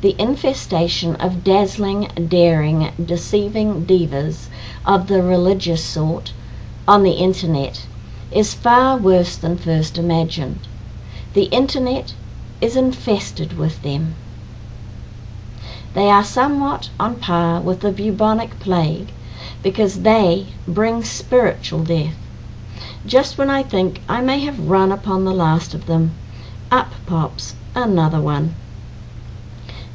The infestation of dazzling, daring, deceiving divas of the religious sort on the internet is far worse than first imagined. The internet is infested with them. They are somewhat on par with the bubonic plague because they bring spiritual death. Just when I think I may have run upon the last of them, up pops another one.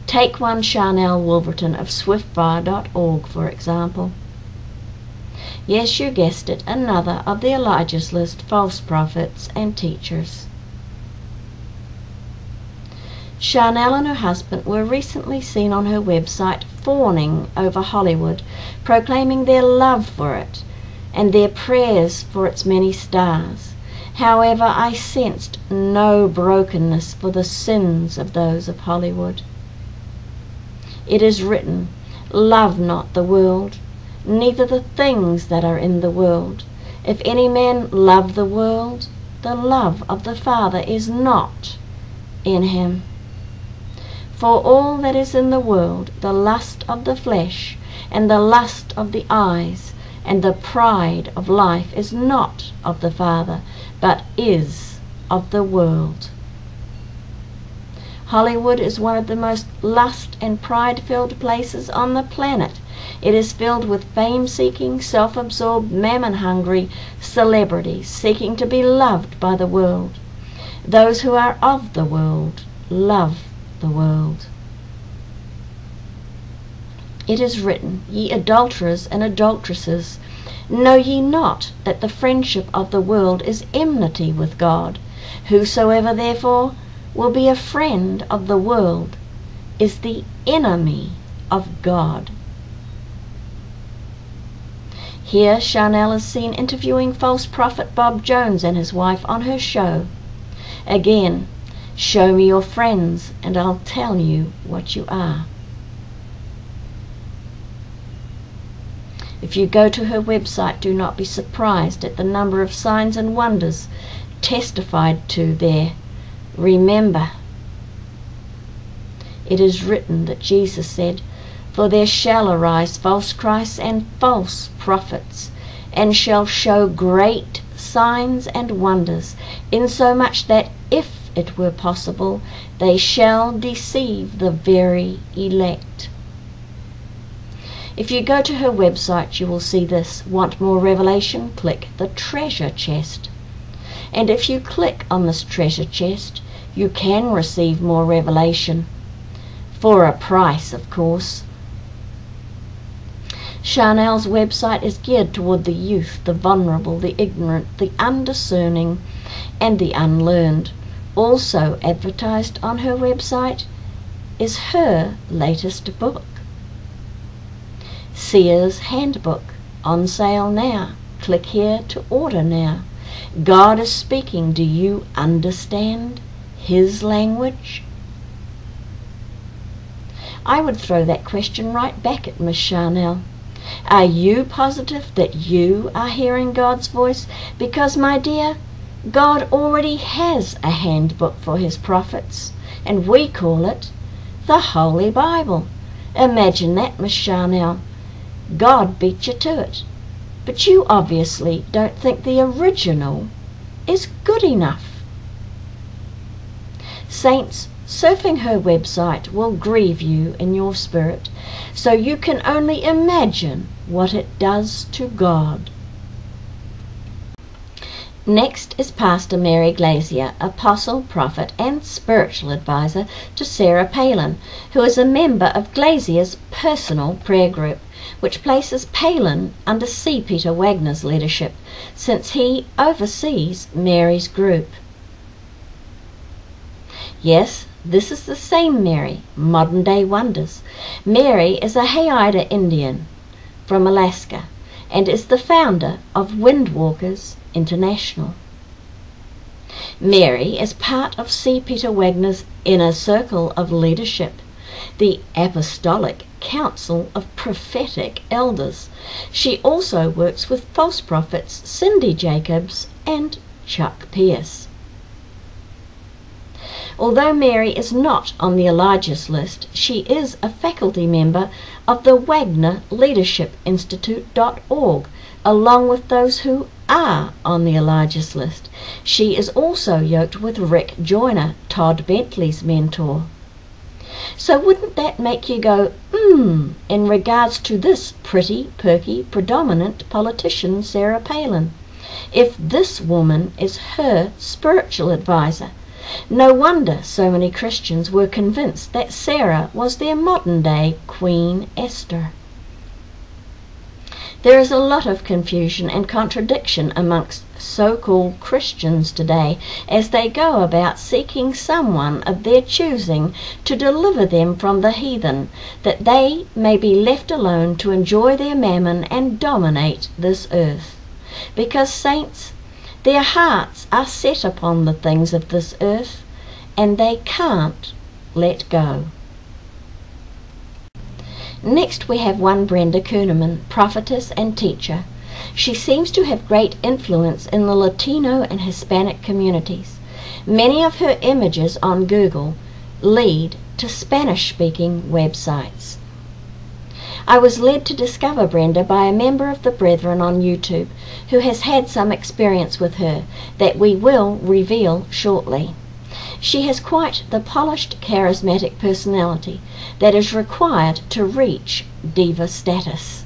Take one Sharnel Wolverton of swiftfire.org, for example. Yes, you guessed it, another of the Elijah's List false prophets and teachers. Sharnel and her husband were recently seen on her website fawning over Hollywood, proclaiming their love for it and their prayers for its many stars. However, I sensed no brokenness for the sins of those of Hollywood. It is written, "Love not the world, neither the things that are in the world. If any man love the world, the love of the Father is not in him. For all that is in the world, the lust of the flesh, and the lust of the eyes, and the pride of life is not of the Father, but is of the world." Hollywood is one of the most lust and pride-filled places on the planet. It is filled with fame-seeking, self-absorbed, mammon-hungry celebrities seeking to be loved by the world. Those who are of the world love the world. It is written, "Ye adulterers and adulteresses, know ye not that the friendship of the world is enmity with God? Whosoever therefore will be a friend of the world is the enemy of God." Here Sharnel is seen interviewing false prophet Bob Jones and his wife on her show. Again, show me your friends and I'll tell you what you are. If you go to her website, do not be surprised at the number of signs and wonders testified to there. Remember, it is written that Jesus said, "For there shall arise false Christs and false prophets, and shall show great signs and wonders, insomuch that if it were possible, they shall deceive the very elect." If you go to her website, you will see this. Want more revelation? Click the treasure chest. And if you click on this treasure chest, you can receive more revelation. For a price, of course. Sharnel's website is geared toward the youth, the vulnerable, the ignorant, the undiscerning, and the unlearned. Also advertised on her website is her latest book, Seer's Handbook, on sale now. Click here to order now. God is speaking. Do you understand His language? I would throw that question right back at Miss Sharnel. Are you positive that you are hearing God's voice? Because, my dear, God already has a handbook for His prophets, and we call it the Holy Bible. Imagine that, Miss Sharnel. God beat you to it. But you obviously don't think the original is good enough. Saints, surfing her website will grieve you in your spirit, so you can only imagine what it does to God. Next is Pastor Mary Glazier, apostle, prophet, and spiritual advisor to Sarah Palin, who is a member of Glazier's personal prayer group, which places Palin under C. Peter Wagner's leadership, since he oversees Mary's group. Yes, this is the same Mary, modern-day wonders. Mary is a Haida Indian from Alaska and is the founder of Windwalkers International. Mary is part of C. Peter Wagner's inner circle of leadership, the Apostolic Council of Prophetic Elders. She also works with false prophets Cindy Jacobs and Chuck Pierce. Although Mary is not on the Elijah's list, she is a faculty member of the Wagner Leadership Institute.org, along with those who are on the Elijah's list. She is also yoked with Rick Joyner, Todd Bentley's mentor. So wouldn't that make you go, in regards to this pretty, perky, predominant politician, Sarah Palin, if this woman is her spiritual advisor? No wonder so many Christians were convinced that Sarah was their modern-day Queen Esther. There is a lot of confusion and contradiction amongst so-called Christians today as they go about seeking someone of their choosing to deliver them from the heathen, that they may be left alone to enjoy their mammon and dominate this earth. Because, saints, their hearts are set upon the things of this earth, and they can't let go. Next we have one Brenda Kunneman, prophetess and teacher. She seems to have great influence in the Latino and Hispanic communities. Many of her images on Google lead to Spanish-speaking websites. I was led to discover Brenda by a member of the Brethren on YouTube who has had some experience with her that we will reveal shortly. She has quite the polished, charismatic personality that is required to reach diva status.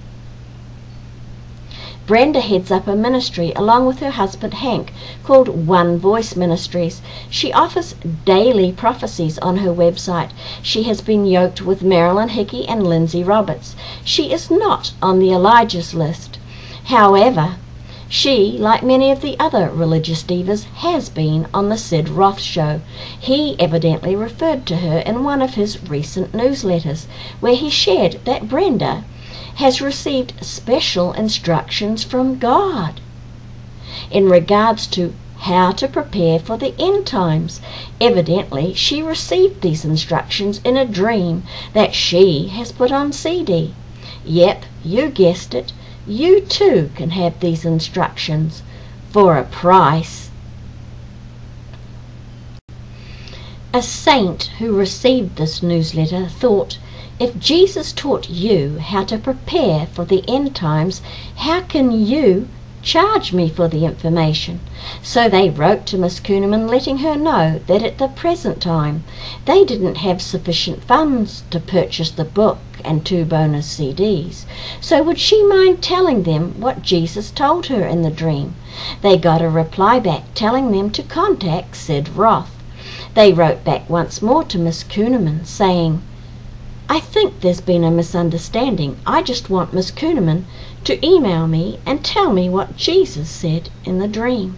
Brenda heads up a ministry along with her husband Hank called One Voice Ministries. She offers daily prophecies on her website. She has been yoked with Marilyn Hickey and Lindsay Roberts. She is not on the Elijah's list. However, she, like many of the other religious divas, has been on the Sid Roth show. He evidently referred to her in one of his recent newsletters, where he shared that Brenda has received special instructions from God in regards to how to prepare for the end times. Evidently, she received these instructions in a dream that she has put on CD. Yep, you guessed it. You too can have these instructions for a price. A saint who received this newsletter thought, if Jesus taught you how to prepare for the end times, how can you charge me for the information? So they wrote to Miss Kunneman letting her know that at the present time they didn't have sufficient funds to purchase the book and 2 bonus CDs. So would she mind telling them what Jesus told her in the dream? They got a reply back telling them to contact Sid Roth. They wrote back once more to Miss Kunneman saying, I think there's been a misunderstanding. I just want Miss Kunneman to email me and tell me what Jesus said in the dream.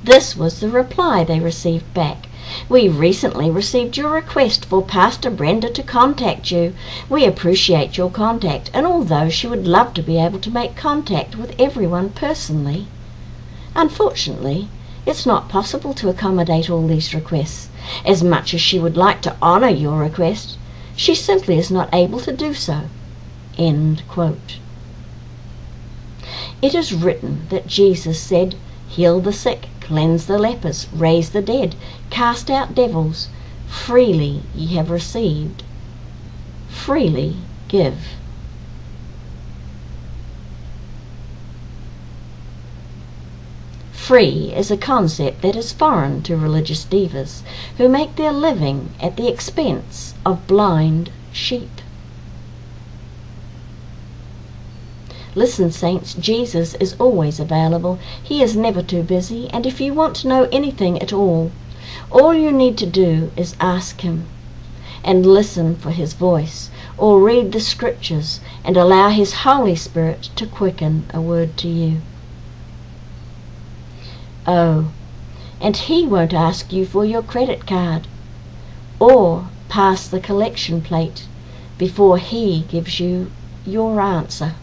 This was the reply they received back. We recently received your request for Pastor Brenda to contact you. We appreciate your contact, and although she would love to be able to make contact with everyone personally, unfortunately, it's not possible to accommodate all these requests. As much as she would like to honor your request, she simply is not able to do so. End quote. It is written that Jesus said, heal the sick, cleanse the lepers, raise the dead, cast out devils. Freely ye have received, freely give. Free is a concept that is foreign to religious divas who make their living at the expense of blind sheep. Listen, saints, Jesus is always available. He is never too busy, and if you want to know anything at all you need to do is ask him and listen for his voice, or read the scriptures and allow his Holy Spirit to quicken a word to you. Oh, and he won't ask you for your credit card or pass the collection plate before he gives you your answer.